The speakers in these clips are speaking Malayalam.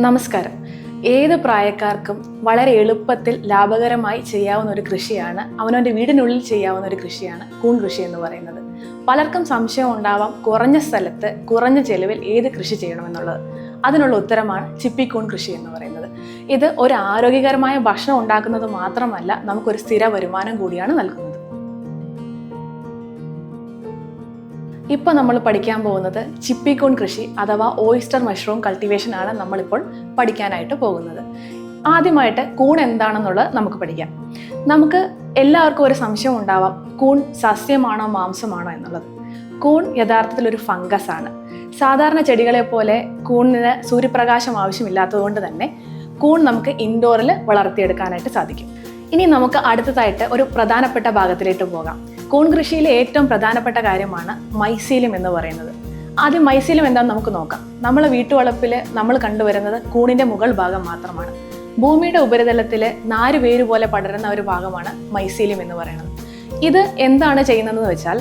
നമസ്കാരം. ഏത് പ്രായക്കാർക്കും വളരെ എളുപ്പത്തിൽ ലാഭകരമായി ചെയ്യാവുന്ന ഒരു കൃഷിയാണ്, അവനവൻ്റെ വീടിനുള്ളിൽ ചെയ്യാവുന്ന ഒരു കൃഷിയാണ് കൂൺ കൃഷി എന്ന് പറയുന്നത്. പലർക്കും സംശയം ഉണ്ടാവാം, കുറഞ്ഞ സ്ഥലത്ത് കുറഞ്ഞ ചെലവിൽ ഏത് കൃഷി ചെയ്യണമെന്നുള്ളത്. അതിനുള്ള ഉത്തരമാണ് ചിപ്പിക്കൂൺ കൃഷി എന്ന് പറയുന്നത്. ഇത് ഒരു ആരോഗ്യകരമായ ഭക്ഷണം ഉണ്ടാക്കുന്നത് മാത്രമല്ല, നമുക്കൊരു സ്ഥിര വരുമാനം കൂടിയാണ് നൽകുന്നത്. ഇപ്പോൾ നമ്മൾ പഠിക്കാൻ പോകുന്നത് ചിപ്പിക്കൂൺ കൃഷി അഥവാ ഓയിസ്റ്റർ മഷ്റൂം കൾട്ടിവേഷൻ ആണ് നമ്മളിപ്പോൾ പഠിക്കാനായിട്ട് പോകുന്നത്. ആദ്യമായിട്ട് കൂൺ എന്താണെന്നുള്ളത് നമുക്ക് പഠിക്കാം. നമുക്ക് എല്ലാവർക്കും ഒരു സംശയം ഉണ്ടാവാം, കൂൺ സസ്യമാണോ മാംസമാണോ എന്നുള്ളത്. കൂൺ യഥാർത്ഥത്തിൽ ഒരു ഫംഗസ് ആണ്. സാധാരണ ചെടികളെ പോലെ കൂണിന് സൂര്യപ്രകാശം ആവശ്യമില്ലാത്തതുകൊണ്ട് തന്നെ കൂൺ നമുക്ക് ഇൻഡോറിൽ വളർത്തിയെടുക്കാനായിട്ട് സാധിക്കും. ഇനി നമുക്ക് അടുത്തതായിട്ട് ഒരു പ്രധാനപ്പെട്ട ഭാഗത്തിലേക്ക് പോകാം. കൂൺ കൃഷിയിലെ ഏറ്റവും പ്രധാനപ്പെട്ട കാര്യമാണ് മൈസീലിയം എന്ന് പറയുന്നത്. ആദ്യം മൈസീലിയം എന്താണെന്ന് നമുക്ക് നോക്കാം. നമ്മളെ വീട്ടുവളപ്പിൽ നമ്മൾ കണ്ടുവരുന്നത് കൂണിൻ്റെ മുകൾ ഭാഗം മാത്രമാണ്. ഭൂമിയുടെ ഉപരിതലത്തിൽ നാരുവേര് പോലെ പടരുന്ന ഒരു ഭാഗമാണ് മൈസീലിയം എന്ന് പറയുന്നത്. ഇത് എന്താണ് ചെയ്യുന്നതെന്ന് വെച്ചാൽ,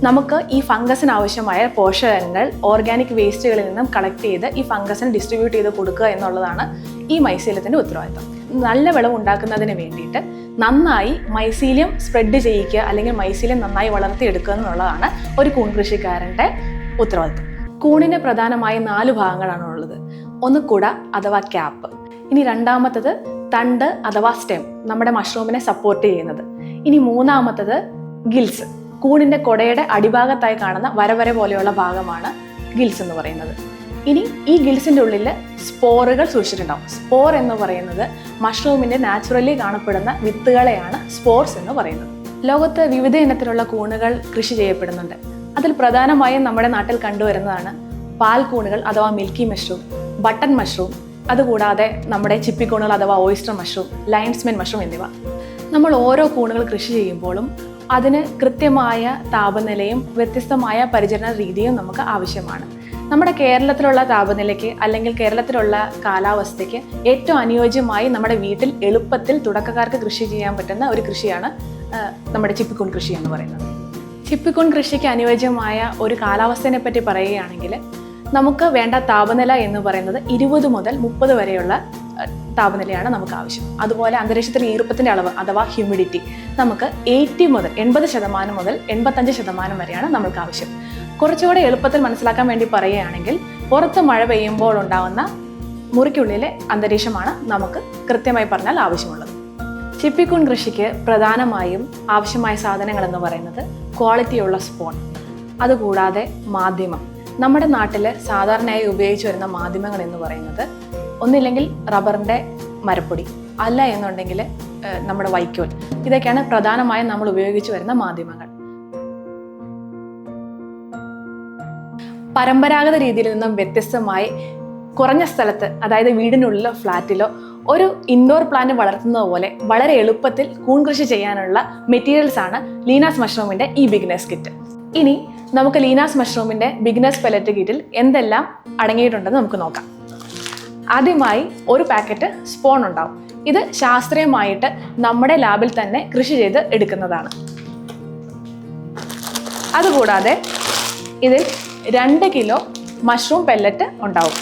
നമുക്ക് ഈ ഫംഗസിന് ആവശ്യമായ പോഷകങ്ങൾ ഓർഗാനിക് വേസ്റ്റുകളിൽ നിന്നും കളക്ട് ചെയ്ത് ഈ ഫംഗസിന് ഡിസ്ട്രിബ്യൂട്ട് ചെയ്ത് കൊടുക്കുക എന്നുള്ളതാണ് ഈ മൈസീലിയത്തിൻ്റെ ഉത്തരവാദിത്തം. നല്ല വിളവ് ഉണ്ടാക്കുന്നതിന് വേണ്ടിയിട്ട് നന്നായി മൈസീലിയം സ്പ്രെഡ് ചെയ്യിക്കുക, അല്ലെങ്കിൽ മൈസീലിയം നന്നായി വളർത്തിയെടുക്കുക എന്നുള്ളതാണ് ഒരു കൂൺ കൃഷിക്കാരൻ്റെ ഉത്തരവാദിത്തം. കൂണിന് പ്രധാനമായും 4 ഭാഗങ്ങളാണ് ഉള്ളത്. ഒന്ന് കുട അഥവാ ക്യാപ്പ്. ഇനി രണ്ടാമത്തത് തണ്ട് അഥവാ സ്റ്റെം, നമ്മുടെ മഷ്റൂമിനെ സപ്പോർട്ട് ചെയ്യുന്നത്. ഇനി മൂന്നാമത്തത് ഗിൽസ്, കൂണിൻ്റെ കൊടയുടെ അടിഭാഗത്തായി കാണുന്ന വരവര പോലെയുള്ള ഭാഗമാണ് ഗിൽസ് എന്ന് പറയുന്നത്. ഇനി ഈ ഗിൽസിൻ്റെ ഉള്ളിൽ സ്പോറുകൾ സൂക്ഷിച്ചിട്ടുണ്ടാവും. സ്പോർ എന്ന് പറയുന്നത് മഷ്റൂമിൻ്റെ നാച്ചുറലി കാണപ്പെടുന്ന വിത്തുകളെയാണ് സ്പോർസ് എന്ന് പറയുന്നത്. ലോകത്ത് വിവിധ ഇനത്തിലുള്ള കൂണുകൾ കൃഷി ചെയ്യപ്പെടുന്നുണ്ട്. അതിൽ പ്രധാനമായും നമ്മുടെ നാട്ടിൽ കണ്ടുവരുന്നതാണ് പാൽ കൂണുകൾ അഥവാ മിൽക്കി മഷ്റൂം, ബട്ടൺ മഷ്റൂം, അതുകൂടാതെ നമ്മുടെ ചിപ്പിക്കൂണുകൾ അഥവാ ഓയിസ്റ്റർ മഷ്റൂം, ലയൺസ്മെൻ മഷ്റൂം എന്നിവ. നമ്മൾ ഓരോ കൂണുകൾ കൃഷി ചെയ്യുമ്പോഴും അതിന് കൃത്യമായ താപനിലയും വ്യത്യസ്തമായ പരിചരണ രീതിയും നമുക്ക് ആവശ്യമാണ്. നമ്മുടെ കേരളത്തിലുള്ള താപനിലയ്ക്ക് അല്ലെങ്കിൽ കേരളത്തിലുള്ള കാലാവസ്ഥയ്ക്ക് ഏറ്റവും അനുയോജ്യമായി നമ്മുടെ വീട്ടിൽ എളുപ്പത്തിൽ തുടക്കക്കാർക്ക് കൃഷി ചെയ്യാൻ പറ്റുന്ന ഒരു കൃഷിയാണ് നമ്മുടെ ചിപ്പിക്കൂൺ കൃഷി എന്ന് പറയുന്നത്. ചിപ്പിക്കൂൺ കൃഷിക്ക് അനുയോജ്യമായ ഒരു കാലാവസ്ഥയെ പറ്റി പറയുകയാണെങ്കിൽ, നമുക്ക് വേണ്ട താപനില എന്ന് പറയുന്നത് 20 മുതൽ 30 വരെയുള്ള താപനിലയാണ് നമുക്ക് ആവശ്യം. അതുപോലെ അന്തരീക്ഷത്തിൽ ഈർപ്പത്തിൻ്റെ അളവ് അഥവാ ഹ്യൂമിഡിറ്റി നമുക്ക് 80% മുതൽ 85% വരെയാണ് നമുക്ക് ആവശ്യം. കുറച്ചുകൂടെ എളുപ്പത്തിൽ മനസ്സിലാക്കാൻ വേണ്ടി പറയുകയാണെങ്കിൽ, പുറത്ത് മഴ പെയ്യുമ്പോൾ ഉണ്ടാകുന്ന മുറിക്കുള്ളിലെ അന്തരീക്ഷമാണ് നമുക്ക് കൃത്യമായി പറഞ്ഞാൽ ആവശ്യമുള്ളത്. ചിപ്പിക്കൂൺ കൃഷിക്ക് പ്രധാനമായും ആവശ്യമായ സാധനങ്ങൾ എന്ന് പറയുന്നത് ക്വാളിറ്റിയുള്ള സ്പോൺ, അതുകൂടാതെ മാധ്യമം. നമ്മുടെ നാട്ടിൽ സാധാരണയായി ഉപയോഗിച്ച് വരുന്ന മാധ്യമങ്ങൾ എന്ന് പറയുന്നത് ഒന്നില്ലെങ്കിൽ റബ്ബറിൻ്റെ മരപ്പൊടി, അല്ല എന്നുണ്ടെങ്കിൽ നമ്മുടെ വൈക്കോൽ. ഇതൊക്കെയാണ് പ്രധാനമായും നമ്മൾ ഉപയോഗിച്ച് വരുന്ന മാധ്യമങ്ങൾ. പരമ്പരാഗത രീതിയിൽ നിന്നും വ്യത്യസ്തമായി കുറഞ്ഞ സ്ഥലത്ത്, അതായത് വീടിനുള്ളിലോ ഫ്ലാറ്റിലോ ഒരു ഇൻഡോർ പ്ലാന്റ് വളർത്തുന്നത് പോലെ വളരെ എളുപ്പത്തിൽ കൂൺ കൃഷി ചെയ്യാനുള്ള മെറ്റീരിയൽസ് ആണ് ലീനാസ് മഷ്റൂമിൻ്റെ ഈ ബിഗിനേഴ്സ് കിറ്റ്. ഇനി നമുക്ക് ലീനാസ് മഷ്റൂമിൻ്റെ ബിഗിനേഴ്സ് പെല്ലറ്റ് കിറ്റിൽ എന്തെല്ലാം അടങ്ങിയിട്ടുണ്ടെന്ന് നമുക്ക് നോക്കാം. ആദ്യമായി ഒരു പാക്കറ്റ് സ്പോൺ ഉണ്ടാവും. ഇത് ശാസ്ത്രീയമായിട്ട് നമ്മുടെ ലാബിൽ തന്നെ കൃഷി ചെയ്ത് എടുക്കുന്നതാണ്. അതുകൂടാതെ ഇതിൽ 2 കിലോ മഷ്റൂം പെല്ലറ്റ് ഉണ്ടാവും.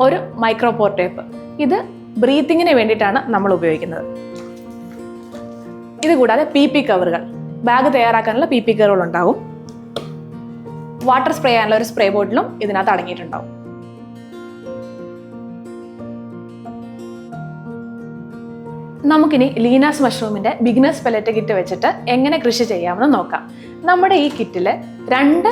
ഒരു മൈക്രോപോർ ടേപ്പ്, ഇത് ബ്രീത്തിങ്ങിന് വേണ്ടിയിട്ടാണ് നമ്മൾ ഉപയോഗിക്കുന്നത്. ഇതുകൂടാതെ PP കവറുകൾ, ബാഗ് തയ്യാറാക്കാനുള്ള PP കവറുകൾ ഉണ്ടാവും. വാട്ടർ സ്പ്രേ ചെയ്യാനുള്ള ഒരു സ്പ്രേ ബോട്ടിലും ഇതിനകത്ത് അടങ്ങിയിട്ടുണ്ടാവും. നമുക്കിനി ലീനാസ് മഷ്റൂമിൻ്റെ ബിഗിനേഴ്സ് പെല്ലറ്റ് കിറ്റ് വെച്ചിട്ട് എങ്ങനെ കൃഷി ചെയ്യാമെന്ന് നോക്കാം. നമ്മുടെ ഈ കിറ്റിൽ 2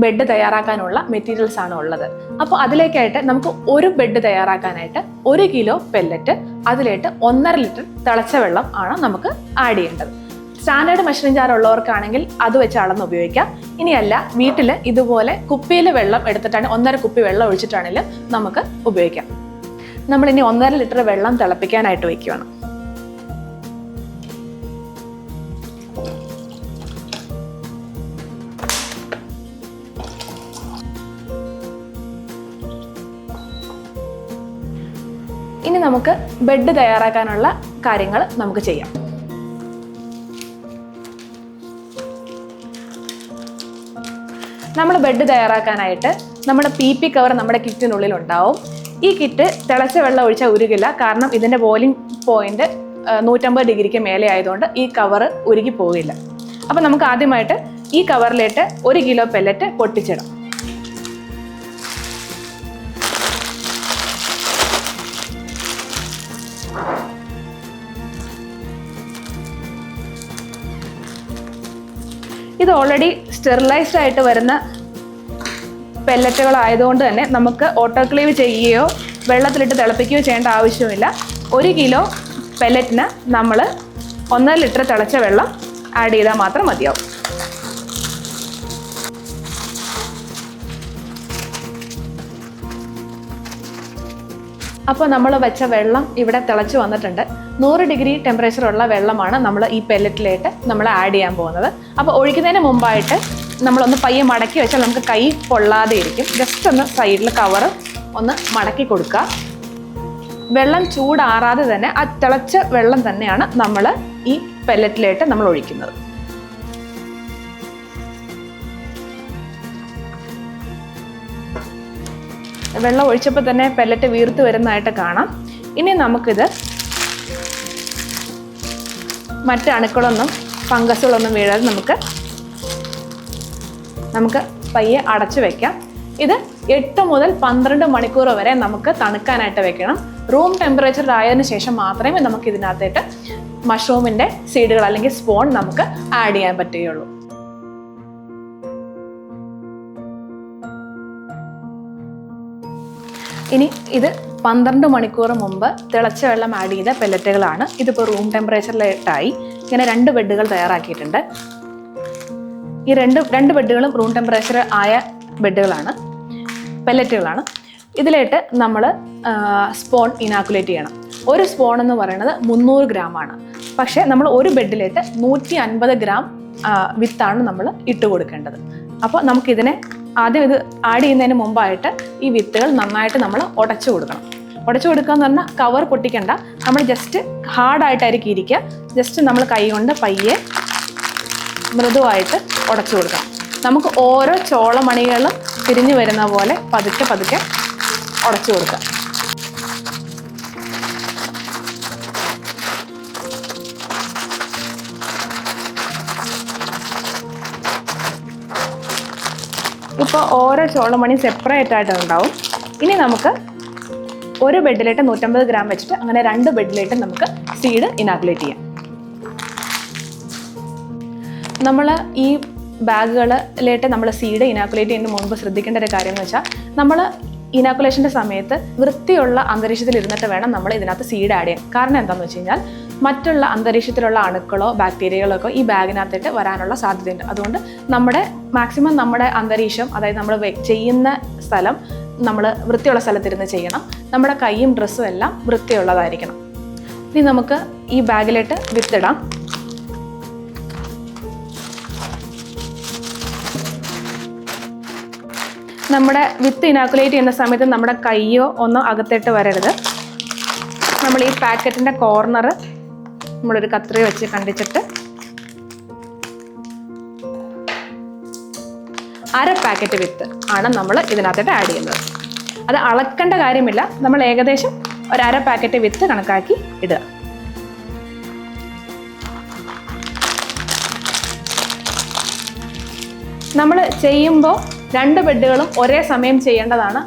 ബെഡ് തയ്യാറാക്കാനുള്ള മെറ്റീരിയൽസ് ആണ് ഉള്ളത്. അപ്പോൾ അതിലേക്കായിട്ട് നമുക്ക് ഒരു ബെഡ് തയ്യാറാക്കാനായിട്ട് 1 കിലോ പെല്ലറ്റ്, അതിലേക്ക് 1.5 ലിറ്റർ തിളച്ച വെള്ളം ആണ് നമുക്ക് ആഡ് ചെയ്യേണ്ടത്. സ്റ്റാൻഡേർഡ് മെഷറിംഗ് ജാർ ഉള്ളവർക്കാണെങ്കിൽ അത് വെച്ച് അളന്ന് ഉപയോഗിക്കാം. ഇനിയല്ല, വീട്ടിൽ ഇതുപോലെ കുപ്പിയിൽ വെള്ളം എടുത്തിട്ടാണ് 1.5 കുപ്പി വെള്ളം ഒഴിച്ചിട്ടാണെങ്കിലും നമുക്ക് ഉപയോഗിക്കാം. നമ്മളിനി 1.5 ലിറ്റർ വെള്ളം തിളപ്പിക്കാനായിട്ട് വയ്ക്കുകയാണ്. ഇനി നമുക്ക് ബെഡ് തയ്യാറാക്കാനുള്ള കാര്യങ്ങൾ നമുക്ക് ചെയ്യാം. നമ്മൾ ബെഡ് തയ്യാറാക്കാനായിട്ട് നമ്മുടെ PP കവർ നമ്മുടെ കിറ്റിനുള്ളിൽ ഉണ്ടാവും. ഈ കിറ്റ് തിളച്ച വെള്ളം ഒഴിച്ചാൽ ഉരുകില്ല, കാരണം ഇതിൻ്റെ ബോയിലിംഗ് പോയിന്റ് 150 ഡിഗ്രിക്ക് മേലെ ആയതുകൊണ്ട് ഈ കവർ ഉരുകി പോവില്ല. അപ്പം നമുക്ക് ആദ്യമായിട്ട് ഈ കവറിലേക്ക് 1 കിലോ പെല്ലറ്റ് പൊട്ടിച്ചിടാം. ഇത് ഓൾറെഡി സ്റ്റെറിലൈസ്ഡ് ആയിട്ട് വരുന്ന പെല്ലറ്റുകളായതുകൊണ്ട് തന്നെ നമുക്ക് ഓട്ടോക്ലേവ് ചെയ്യുകയോ വെള്ളത്തിലിട്ട് തിളപ്പിക്കുകയോ ചെയ്യേണ്ട ആവശ്യമില്ല. 1 കിലോ പെല്ലറ്റിന് നമ്മൾ 1.5 ലിറ്റർ തിളച്ച വെള്ളം ആഡ് ചെയ്താൽ മാത്രം മതിയാവും. അപ്പോൾ നമ്മൾ വെച്ച വെള്ളം ഇവിടെ തിളച്ച് വന്നിട്ടുണ്ട്. 100 ഡിഗ്രി ടെമ്പറേച്ചറുള്ള വെള്ളമാണ് നമ്മൾ ഈ പെല്ലറ്റിലേക്ക് നമ്മൾ ആഡ് ചെയ്യാൻ പോകുന്നത്. അപ്പോൾ ഒഴിക്കുന്നതിന് മുമ്പായിട്ട് നമ്മളൊന്ന് പയ്യെ മടക്കി വെച്ചാൽ നമുക്ക് കൈ പൊള്ളാതെ ഇരിക്കും. ജസ്റ്റ് ഒന്ന് സൈഡിൽ കവർ ഒന്ന് മടക്കി കൊടുക്കുക. വെള്ളം ചൂടാറാതെ തന്നെ ആ തിളച്ച വെള്ളം തന്നെയാണ് നമ്മൾ ഈ പെല്ലറ്റിലേക്ക് നമ്മൾ ഒഴിക്കുന്നത്. വെള്ളം ഒഴിച്ചപ്പോൾ തന്നെ പെല്ലറ്റ് വീർത്ത് വരുന്നതായിട്ട് കാണാം. ഇനി നമുക്കിത് മറ്റ് അണുക്കളൊന്നും ഫംഗസുകളൊന്നും വീഴാതെ നമുക്ക് പയ്യെ അടച്ചു വെക്കാം. ഇത് 8 മുതൽ 12 മണിക്കൂർ വരെ നമുക്ക് തണുക്കാനായിട്ട് വെക്കണം. റൂം ടെമ്പറേച്ചർ ആയതിനു ശേഷം മാത്രമേ നമുക്ക് ഇതിനകത്തേട്ട് മഷ്റൂമിൻ്റെ സീഡുകൾ അല്ലെങ്കിൽ സ്പോൺ നമുക്ക് ആഡ് ചെയ്യാൻ പറ്റുകയുള്ളൂ. ഇനി ഇത് 12 മണിക്കൂർ മുമ്പ് തിളച്ച വെള്ളം ആഡ് ചെയ്ത പെല്ലറ്റുകളാണ്. ഇതിപ്പോൾ റൂം ടെമ്പറേച്ചറിലായിട്ടായി. ഇങ്ങനെ 2 ബെഡുകൾ തയ്യാറാക്കിയിട്ടുണ്ട്. ഈ രണ്ട് ബെഡുകളും റൂം ടെമ്പറേച്ചർ ആയ ബെഡുകളാണ്, പെല്ലറ്റുകളാണ്. ഇതിലേക്ക് നമ്മൾ സ്പോൺ ഇനാക്കുലേറ്റ് ചെയ്യണം. ഒരു സ്പോൺ എന്ന് പറയുന്നത് 300 ഗ്രാമാണ്. പക്ഷേ നമ്മൾ ഒരു ബെഡിലേക്ക് 150 ഗ്രാം വിത്താണ് നമ്മൾ ഇട്ട് കൊടുക്കേണ്ടത്. അപ്പോൾ നമുക്കിതിനെ ആദ്യം ഇത് ആഡ് ചെയ്യുന്നതിന് മുമ്പായിട്ട് ഈ വിത്തുകൾ നന്നായിട്ട് നമ്മൾ ഉടച്ചു കൊടുക്കണം. ഉടച്ചു കൊടുക്കുക എന്ന് പറഞ്ഞാൽ കവർ പൊട്ടിക്കണ്ട, നമ്മൾ ജസ്റ്റ് ഹാർഡായിട്ടായിരിക്കും ഇരിക്കുക. ജസ്റ്റ് നമ്മൾ കൈ കൊണ്ട് പയ്യെ മൃദുവായിട്ട് ഉടച്ചു കൊടുക്കണം. നമുക്ക് ഓരോ ചോളമണികളും തിരിഞ്ഞു വരുന്ന പോലെ പതുക്കെ പതുക്കെ ഉടച്ചു കൊടുക്കാം. ഇപ്പോൾ ഓരോ ചോളമണി സെപ്പറേറ്റ് ആയിട്ട് ഉണ്ടാവും. ഇനി നമുക്ക് ഒരു ബെഡിലേക്ക് 150 ഗ്രാം വെച്ചിട്ട് അങ്ങനെ 2 ബെഡിലേക്ക് നമുക്ക് സീഡ് ഇനാക്കുലേറ്റ് ചെയ്യാം. നമ്മൾ ഈ ബാഗുകളിലേക്ക് നമ്മൾ സീഡ് ഇനാക്കുലേറ്റ് ചെയ്യുന്നതിന് മുൻപ് ശ്രദ്ധിക്കേണ്ട ഒരു കാര്യം എന്ന് വെച്ചാൽ, നമ്മൾ ഇനാക്കുലേഷൻ്റെ സമയത്ത് വൃത്തിയുള്ള അന്തരീക്ഷത്തിൽ ഇരുന്നിട്ട് വേണം നമ്മൾ ഇതിനകത്ത് സീഡ് ആഡ് ചെയ്യാൻ. കാരണം എന്താണെന്ന് വെച്ച് കഴിഞ്ഞാൽ മറ്റുള്ള അന്തരീക്ഷത്തിലുള്ള അണുക്കളോ ബാക്ടീരിയകളോ ഒക്കെ ഈ ബാഗിനകത്തിട്ട് വരാനുള്ള സാധ്യതയുണ്ട്. അതുകൊണ്ട് മാക്സിമം നമ്മുടെ അന്തരീക്ഷം, അതായത് നമ്മൾ ചെയ്യുന്ന സ്ഥലം നമ്മൾ വൃത്തിയുള്ള സ്ഥലത്തിരുന്ന് ചെയ്യണം. നമ്മുടെ കൈയും ഡ്രസ്സും എല്ലാം വൃത്തിയുള്ളതായിരിക്കണം. ഇനി നമുക്ക് ഈ ബാഗിലേക്ക് വിത്തിടാം. നമ്മുടെ വിത്ത് ഇനാക്കുലേറ്റ് ചെയ്യുന്ന സമയത്ത് നമ്മുടെ കൈയോ ഒന്നും അകത്തേട്ട് വരരുത്. നമ്മൾ ഈ പാക്കറ്റിൻ്റെ കോർണർ നമ്മളൊരു കത്രിക വെച്ച് കണ്ടിച്ചിട്ട് 1/2 പാക്കറ്റ് വിത്ത് ആണ് നമ്മൾ ഇതിനകത്തോട്ട് ആഡ് ചെയ്യുന്നത്. അത് അളക്കേണ്ട കാര്യമില്ല, നമ്മൾ ഏകദേശം ഒരു 1/2 പാക്കറ്റ് വിത്ത് കണക്കാക്കി ഇടുക. നമ്മൾ ചെയ്യുമ്പോൾ 2 ബെഡുകളും ഒരേ സമയം ചെയ്യുന്നതാണ്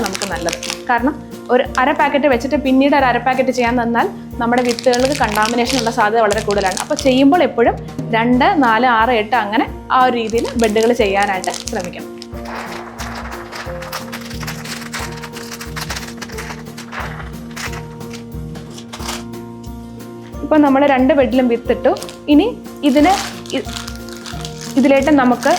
നമുക്ക് നല്ലത്. കാരണം ഒരു 1/2 പാക്കറ്റ് വെച്ചിട്ട് പിന്നീട് ഒരു 1/2 പാക്കറ്റ് ചെയ്യാൻ തന്നാൽ നമ്മുടെ വിത്തുകൾക്ക് കണ്ടാമിനേഷൻ ഉള്ള സാധ്യത വളരെ കൂടുതലാണ്. അപ്പോൾ ചെയ്യുമ്പോൾ എപ്പോഴും 2, 4, 6, 8 അങ്ങനെ ആ ഒരു രീതിയിൽ ബെഡുകൾ ചെയ്യാനായിട്ട് ശ്രമിക്കണം. ഇപ്പോൾ നമ്മൾ 2 ബെഡിലും വിത്തിട്ടു. ഇനി ഇതിലേക്ക് നമുക്ക്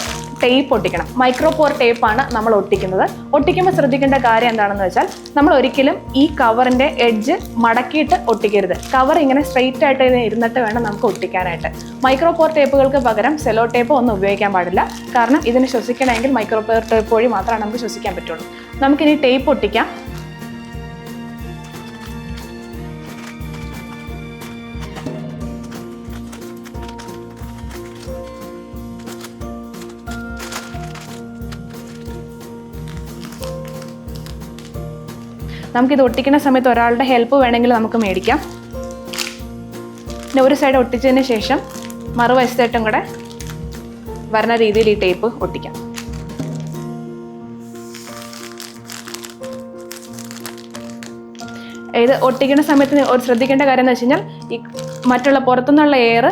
ടേപ്പ് ഒട്ടിക്കണം. മൈക്രോപോർ ടേപ്പാണ് നമ്മൾ ഒട്ടിക്കുന്നത്. ഒട്ടിക്കുമ്പോൾ ശ്രദ്ധിക്കേണ്ട കാര്യം എന്താണെന്ന് വെച്ചാൽ, നമ്മൾ ഒരിക്കലും ഈ കവറിൻ്റെ എഡ്ജ് മടക്കിയിട്ട് ഒട്ടിക്കരുത്. കവർ ഇങ്ങനെ സ്ട്രെയിറ്റ് ആയിട്ട് ഇരുന്നിട്ട് വേണം നമുക്ക് ഒട്ടിക്കാനായിട്ട്. മൈക്രോപോർ ടേപ്പുകൾക്ക് പകരം സെലോ ടേപ്പ് ഒന്നും ഉപയോഗിക്കാൻ പാടില്ല. കാരണം ഇതിന് ശ്വസിക്കണമെങ്കിൽ മൈക്രോപോർ ടേപ്പ് വഴി മാത്രമേ നമുക്ക് ശ്വസിക്കാൻ പറ്റുള്ളൂ. നമുക്കിനി ടേപ്പ് ഒട്ടിക്കാം. നമുക്കിത് ഒട്ടിക്കുന്ന സമയത്ത് ഒരാളുടെ ഹെൽപ്പ് വേണമെങ്കിൽ നമുക്ക് മേടിക്കാം. പിന്നെ ഒരു സൈഡ് ഒട്ടിച്ചതിന് ശേഷം മറുവശത്തായിട്ടും കൂടെ വരുന്ന രീതിയിൽ ഈ ടേപ്പ് ഒട്ടിക്കാം. ഇത് ഒട്ടിക്കുന്ന സമയത്ത് ഒരു ശ്രദ്ധിക്കേണ്ട കാര്യം എന്ന് വെച്ച് കഴിഞ്ഞാൽ ഈ മറ്റുള്ള പുറത്തുനിന്നുള്ള എയർ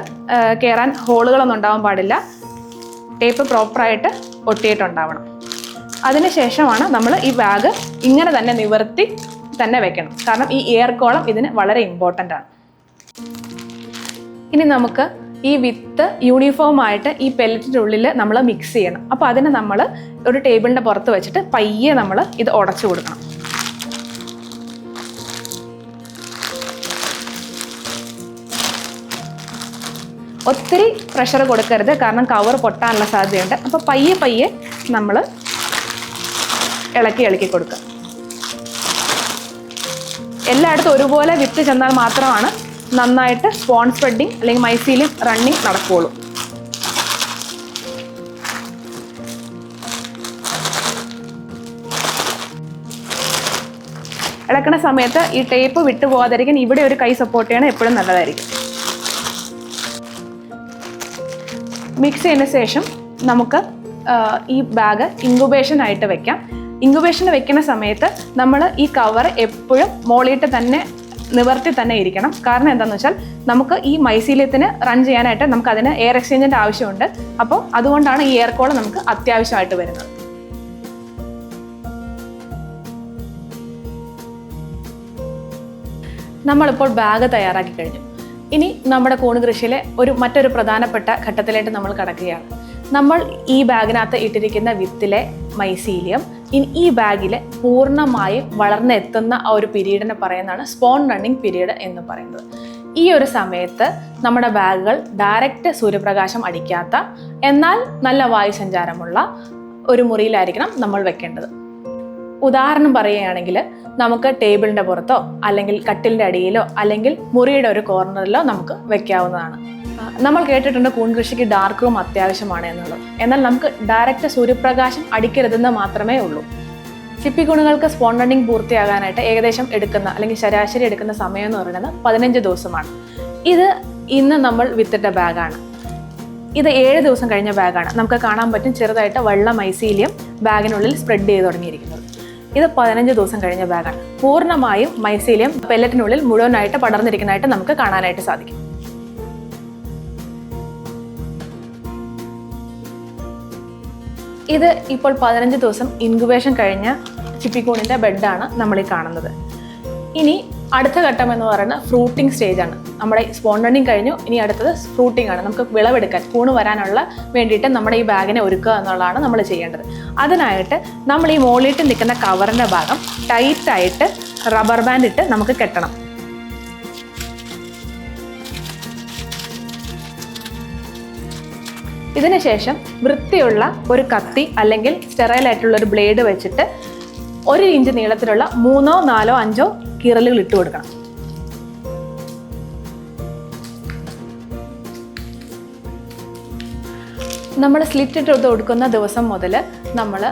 കയറാൻ ഹോളുകളൊന്നും ഉണ്ടാവാൻ പാടില്ല. ടേപ്പ് പ്രോപ്പറായിട്ട് ഒട്ടിയിട്ടുണ്ടാവണം. അതിനുശേഷമാണ് നമ്മൾ ഈ ബാഗ് ഇങ്ങനെ തന്നെ നിവർത്തി തന്നെ വെക്കണം. കാരണം ഈ എയർ കോളം ഇതിന് വളരെ ഇമ്പോർട്ടൻ്റ് ആണ്. ഇനി നമുക്ക് ഈ വിത്ത് യൂണിഫോം ആയിട്ട് ഈ പെല്ലറ്റിൻ്റെ ഉള്ളിൽ നമ്മൾ മിക്സ് ചെയ്യണം. അപ്പോൾ അതിന് നമ്മൾ ഒരു ടേബിളിൻ്റെ പുറത്ത് വെച്ചിട്ട് പയ്യെ നമ്മൾ ഇത് ഉടച്ചു കൊടുക്കണം. ഒത്തിരി പ്രഷർ കൊടുക്കരുത്, കാരണം കവർ പൊട്ടാനുള്ള സാധ്യതയുണ്ട്. അപ്പോൾ പയ്യെ പയ്യെ നമ്മൾ ഇളക്കി കൊടുക്കുക. എല്ലായിടത്തും ഒരുപോലെ വിത്ത് ചെന്നാൽ മാത്രമാണ് നന്നായിട്ട് സ്പോൺ സ്പ്രെഡിങ് അല്ലെങ്കിൽ മൈസീലിയം റണ്ണിങ് നടക്കുകയുള്ളൂ. ഇളക്കണ സമയത്ത് ഈ ടേപ്പ് വിട്ടുപോകാതിരിക്കാൻ ഇവിടെ ഒരു കൈ സപ്പോർട്ട് ചെയ്യണം, എപ്പോഴും നല്ലതായിരിക്കും. മിക്സ് ചെയ്യുന്ന ശേഷം നമുക്ക് ഈ ബാഗ് ഇൻക്യുബേഷൻ ആയിട്ട് വെക്കാം. ഇൻക്യുബേഷന് വെക്കുന്ന സമയത്ത് നമ്മൾ ഈ കവർ എപ്പോഴും മോളിയിട്ട് തന്നെ നിവർത്തി തന്നെ ഇരിക്കണം. കാരണം എന്താണെന്ന് വെച്ചാൽ നമുക്ക് ഈ മൈസീലിയത്തിന് റൺ ചെയ്യാനായിട്ട് നമുക്ക് അതിന് എയർ എക്സ്ചേഞ്ചിൻ്റെ ആവശ്യമുണ്ട്. അപ്പോൾ അതുകൊണ്ടാണ് ഈ എയർ കോള് നമുക്ക് അത്യാവശ്യമായിട്ട് വരുന്നത്. നമ്മളിപ്പോൾ ബാഗ് തയ്യാറാക്കി കഴിഞ്ഞു. ഇനി നമ്മുടെ കൂൺ കൃഷിയിലെ മറ്റൊരു പ്രധാനപ്പെട്ട ഘട്ടത്തിലായിട്ട് നമ്മൾ കടക്കുകയാണ്. നമ്മൾ ഈ ബാഗിനകത്ത് ഇട്ടിരിക്കുന്ന വിത്തിലെ മൈസീലിയം ഈ ബാഗിൽ പൂർണ്ണമായും വളർന്നെത്തുന്ന ആ ഒരു പീരീഡിനെ പറയുന്നതാണ് സ്പോൺ റണ്ണിങ് പീരീഡ് എന്ന് പറയുന്നത്. ഈ ഒരു സമയത്ത് നമ്മുടെ ബാഗുകൾ ഡയറക്റ്റ് സൂര്യപ്രകാശം അടിക്കാത്ത എന്നാൽ നല്ല വായുസഞ്ചാരമുള്ള ഒരു മുറിയിലായിരിക്കണം നമ്മൾ വെക്കേണ്ടത്. ഉദാഹരണം പറയുകയാണെങ്കിൽ നമുക്ക് ടേബിളിൻ്റെ പുറത്തോ അല്ലെങ്കിൽ കട്ടിലിൻ്റെ അടിയിലോ അല്ലെങ്കിൽ മുറിയുടെ ഒരു കോർണറിലോ നമുക്ക് വെക്കാവുന്നതാണ്. നമ്മൾ കേട്ടിട്ടുണ്ട് കൂൺ കൃഷിക്ക് ഡാർക്ക് റൂം അത്യാവശ്യമാണ് എന്നുള്ളത്. എന്നാൽ നമുക്ക് ഡയറക്റ്റ് സൂര്യപ്രകാശം അടിക്കരുതെന്ന് മാത്രമേ ഉള്ളൂ. ചിപ്പിക്കൂണുകൾക്ക് സ്പോൺ റണ്ണിങ് പൂർത്തിയാകാനായിട്ട് ഏകദേശം എടുക്കുന്ന അല്ലെങ്കിൽ ശരാശരി എടുക്കുന്ന സമയം എന്ന് പറയുന്നത് 15 ദിവസമാണ്. ഇത് ഇന്ന് നമ്മൾ വിത്തിട്ട ബാഗാണ്. ഇത് 7 ദിവസം കഴിഞ്ഞ ബാഗാണ്. നമുക്ക് കാണാൻ പറ്റും ചെറുതായിട്ട് വെള്ള മൈസീലിയം ബാഗിനുള്ളിൽ സ്പ്രെഡ് ചെയ്ത് തുടങ്ങിയിരിക്കുന്നത്. ഇത് 15 ദിവസം കഴിഞ്ഞ ബാഗാണ്. പൂർണ്ണമായും മൈസീലിയം പെല്ലറ്റിനുള്ളിൽ മുഴുവനായിട്ട് പടർന്നിരിക്കുന്നതായിട്ട് നമുക്ക് കാണാനായിട്ട് സാധിക്കും. ഇത് ഇപ്പോൾ 15 ദിവസം ഇൻക്യുബേഷൻ കഴിഞ്ഞ ചിപ്പിക്കൂണിൻ്റെ ബെഡാണ് നമ്മൾ ഈ കാണുന്നത്. ഇനി അടുത്ത ഘട്ടം എന്ന് പറയുന്നത് ഫ്രൂട്ടിംഗ് സ്റ്റേജ് ആണ്. നമ്മുടെ സ്പോൺ റണ്ണിങ് കഴിഞ്ഞു, ഇനി അടുത്തത് ഫ്രൂട്ടിംഗ് ആണ്. നമുക്ക് വിളവെടുക്കാൻ കൂണ് വരാനുള്ള വേണ്ടിയിട്ട് നമ്മുടെ ഈ ബാഗിനെ ഒരുക്കുക എന്നുള്ളതാണ് നമ്മൾ ചെയ്യേണ്ടത്. അതിനായിട്ട് നമ്മൾ ഈ മോളിയിട്ട് നിൽക്കുന്ന കവറിൻ്റെ ഭാഗം ടൈറ്റായിട്ട് റബ്ബർ ബാൻഡ് ഇട്ട് നമുക്ക് കെട്ടണം. ഇതിനുശേഷം വൃത്തിയുള്ള ഒരു കത്തി അല്ലെങ്കിൽ സ്റ്റെറൈലായിട്ടുള്ള ഒരു ബ്ലേഡ് വെച്ചിട്ട് 1 ഇഞ്ച് നീളത്തിലുള്ള 3, 4, 5 കീറലുകൾ ഇട്ട് കൊടുക്കണം. നമ്മൾ സ്ലിറ്റ് ഇട്ട് കൊടുക്കുന്ന ദിവസം മുതൽ നമ്മൾ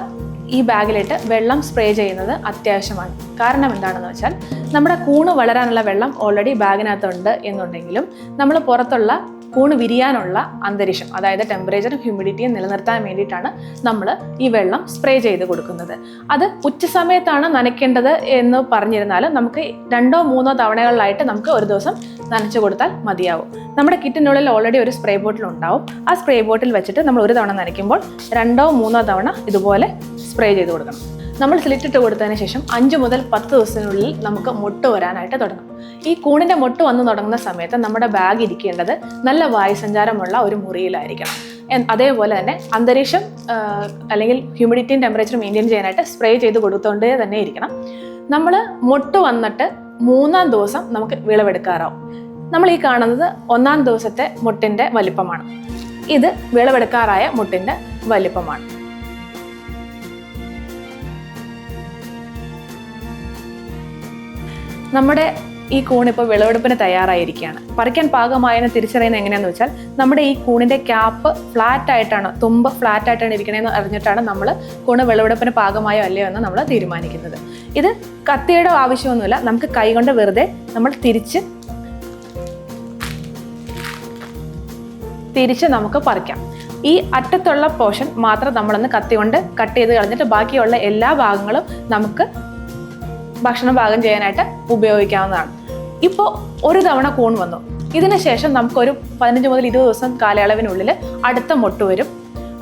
ഈ ബാഗിലിട്ട് വെള്ളം സ്പ്രേ ചെയ്യുന്നത് അത്യാവശ്യമാണ്. കാരണം എന്താണെന്ന് വെച്ചാൽ നമ്മുടെ കൂണ് വളരാനുള്ള വെള്ളം ഓൾറെഡി ബാഗിനകത്തുണ്ട് എന്നുണ്ടെങ്കിലും നമ്മൾ പുറത്തുള്ള കൂണ് വിരിയാനുള്ള അന്തരീക്ഷം, അതായത് ടെമ്പറേച്ചറും ഹ്യൂമിഡിറ്റിയും നിലനിർത്താൻ വേണ്ടിയിട്ടാണ് നമ്മൾ ഈ വെള്ളം സ്പ്രേ ചെയ്ത് കൊടുക്കുന്നത്. അത് ഉച്ച സമയത്താണ് നനയ്ക്കേണ്ടത് എന്ന് പറഞ്ഞിരുന്നാലും നമുക്ക് 2 or 3 തവണകളിലായിട്ട് നമുക്ക് ഒരു ദിവസം നനച്ചു കൊടുത്താൽ മതിയാവും. നമ്മുടെ കിറ്റിനുള്ളിൽ ഓൾറെഡി ഒരു സ്പ്രേ ബോട്ടിൽ ഉണ്ടാവും. ആ സ്പ്രേ ബോട്ടിൽ വെച്ചിട്ട് നമ്മൾ ഒരു തവണ നനയ്ക്കുമ്പോൾ 2 or 3 തവണ ഇതുപോലെ സ്പ്രേ ചെയ്ത് കൊടുക്കണം. നമ്മൾ സ്ലിറ്റ് ഇട്ട് കൊടുത്തതിന് ശേഷം 5 മുതൽ 10 ദിവസത്തിനുള്ളിൽ നമുക്ക് മൊട്ട് വരാനായിട്ട് തുടങ്ങും. ഈ കൂണിൻ്റെ മൊട്ട് വന്ന് തുടങ്ങുന്ന സമയത്ത് നമ്മുടെ ബാഗ് ഇരിക്കേണ്ടത് നല്ല വായുസഞ്ചാരമുള്ള ഒരു മുറിയിലായിരിക്കണം. അതേപോലെ തന്നെ അന്തരീക്ഷം അല്ലെങ്കിൽ ഹ്യൂമിഡിറ്റിയും ടെമ്പറേച്ചറും മെയിൻറ്റെയിൻ ചെയ്യാനായിട്ട് സ്പ്രേ ചെയ്ത് കൊടുത്തുകൊണ്ടേ തന്നെ ഇരിക്കണം. നമ്മൾ മൊട്ട് വന്നിട്ട് 3-ാം ദിവസം നമുക്ക് വിളവെടുക്കാറാവും. നമ്മൾ ഈ കാണുന്നത് 1-ാം ദിവസത്തെ മുട്ടിൻ്റെ വലിപ്പമാണ്. ഇത് വിളവെടുക്കാറായ മുട്ടിൻ്റെ വലിപ്പമാണ്. നമ്മുടെ ഈ കൂൺ ഇപ്പോൾ വിളവെടുപ്പിന് തയ്യാറായിരിക്കുകയാണ്. പറിക്കാൻ പാകമായെന്ന് തിരിച്ചറിയുന്നത് എങ്ങനെയാണെന്ന് വെച്ചാൽ നമ്മുടെ ഈ കൂണിൻ്റെ ക്യാപ്പ് ഫ്ലാറ്റായിട്ടാണ്, തുമ്പ് ഫ്ലാറ്റായിട്ടാണ് ഇരിക്കണമെന്ന് അറിഞ്ഞിട്ടാണ് നമ്മൾ കൂണ് വിളവെടുപ്പിന് പാകമായോ അല്ലയോ എന്ന് നമ്മൾ തീരുമാനിക്കുന്നത്. ഇത് കത്തിയുടെ ആവശ്യമൊന്നുമില്ല, നമുക്ക് കൈകൊണ്ട് വെറുതെ നമ്മൾ തിരിച്ച് നമുക്ക് പറിക്കാം. ഈ അറ്റത്തുള്ള പോർഷൻ മാത്രം നമ്മളൊന്ന് കത്തി കൊണ്ട് കട്ട് ചെയ്ത് കളഞ്ഞിട്ട് ബാക്കിയുള്ള എല്ലാ ഭാഗങ്ങളും നമുക്ക് ഭക്ഷണം പാകം ചെയ്യാനായിട്ട് ഉപയോഗിക്കാവുന്നതാണ്. ഇപ്പോൾ ഒരു തവണ കൂൺ വന്നു, ഇതിന് ശേഷം നമുക്കൊരു 15 മുതൽ 20 ദിവസം കാലയളവിനുള്ളിൽ അടുത്ത മൊട്ട് വരും.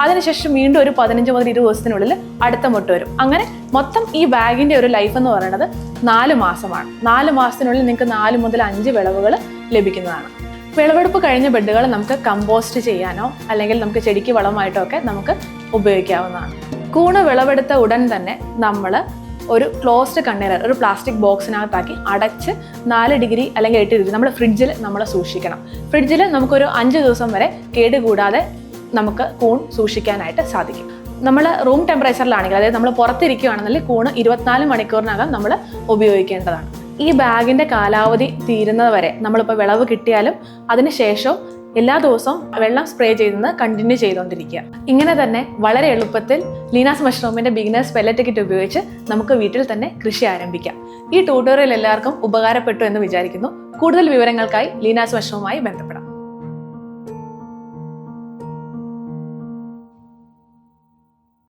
അതിനുശേഷം വീണ്ടും ഒരു 15 മുതൽ 20 ദിവസത്തിനുള്ളിൽ അടുത്ത മൊട്ട് വരും. അങ്ങനെ മൊത്തം ഈ ബാഗിൻ്റെ ഒരു ലൈഫ് എന്ന് പറയുന്നത് 4 മാസമാണ്. 4 മാസത്തിനുള്ളിൽ നിങ്ങൾക്ക് 4 മുതൽ 5 വിളവുകൾ ലഭിക്കുന്നതാണ്. വിളവെടുപ്പ് കഴിഞ്ഞ ബെഡുകൾ നമുക്ക് കമ്പോസ്റ്റ് ചെയ്യാനോ അല്ലെങ്കിൽ നമുക്ക് ചെടിക്ക് വളമായിട്ടോ ഒക്കെ നമുക്ക് ഉപയോഗിക്കാവുന്നതാണ്. കൂണ് വിളവെടുത്ത ഉടൻ തന്നെ നമ്മൾ ഒരു ക്ലോസ്ഡ് കണ്ടെയ്നർ, ഒരു പ്ലാസ്റ്റിക് ബോക്സിനകത്താക്കി അടച്ച് 4 ഡിഗ്രി അല്ലെങ്കിൽ 8 ഡിഗ്രി നമ്മൾ ഫ്രിഡ്ജിൽ സൂക്ഷിക്കണം. ഫ്രിഡ്ജിൽ നമുക്കൊരു 5 ദിവസം വരെ കേടുകൂടാതെ നമുക്ക് കൂൺ സൂക്ഷിക്കാനായിട്ട് സാധിക്കും. നമ്മൾ റൂം ടെമ്പറേച്ചറിലാണെങ്കിൽ, അതായത് നമ്മൾ പുറത്തിരിക്കുകയാണെന്നുണ്ടെങ്കിൽ കൂണ് 24 മണിക്കൂറിനകം നമ്മൾ ഉപയോഗിക്കേണ്ടതാണ്. ഈ ബാഗിൻ്റെ കാലാവധി തീരുന്നത് വരെ നമ്മളിപ്പോൾ വിളവ് കിട്ടിയാലും അതിനുശേഷം എല്ലാ ദിവസവും വെള്ളം സ്പ്രേ ചെയ്യുന്നത് കണ്ടിന്യൂ ചെയ്തുകൊണ്ടിരിക്കുക. ഇങ്ങനെ തന്നെ വളരെ എളുപ്പത്തിൽ ലീനാസ് മഷ്റൂമിൻ്റെ ബിഗിനേഴ്സ് പെല്ലറ്റ് കിറ്റ് ഉപയോഗിച്ച് നമുക്ക് വീട്ടിൽ തന്നെ കൃഷി ആരംഭിക്കാം. ഈ ട്യൂട്ടോറിയൽ എല്ലാവർക്കും ഉപകാരപ്പെട്ടു എന്ന് വിചാരിക്കുന്നു. കൂടുതൽ വിവരങ്ങൾക്കായി ലീനാസ് മഷ്റൂമുമായി ബന്ധപ്പെടാം.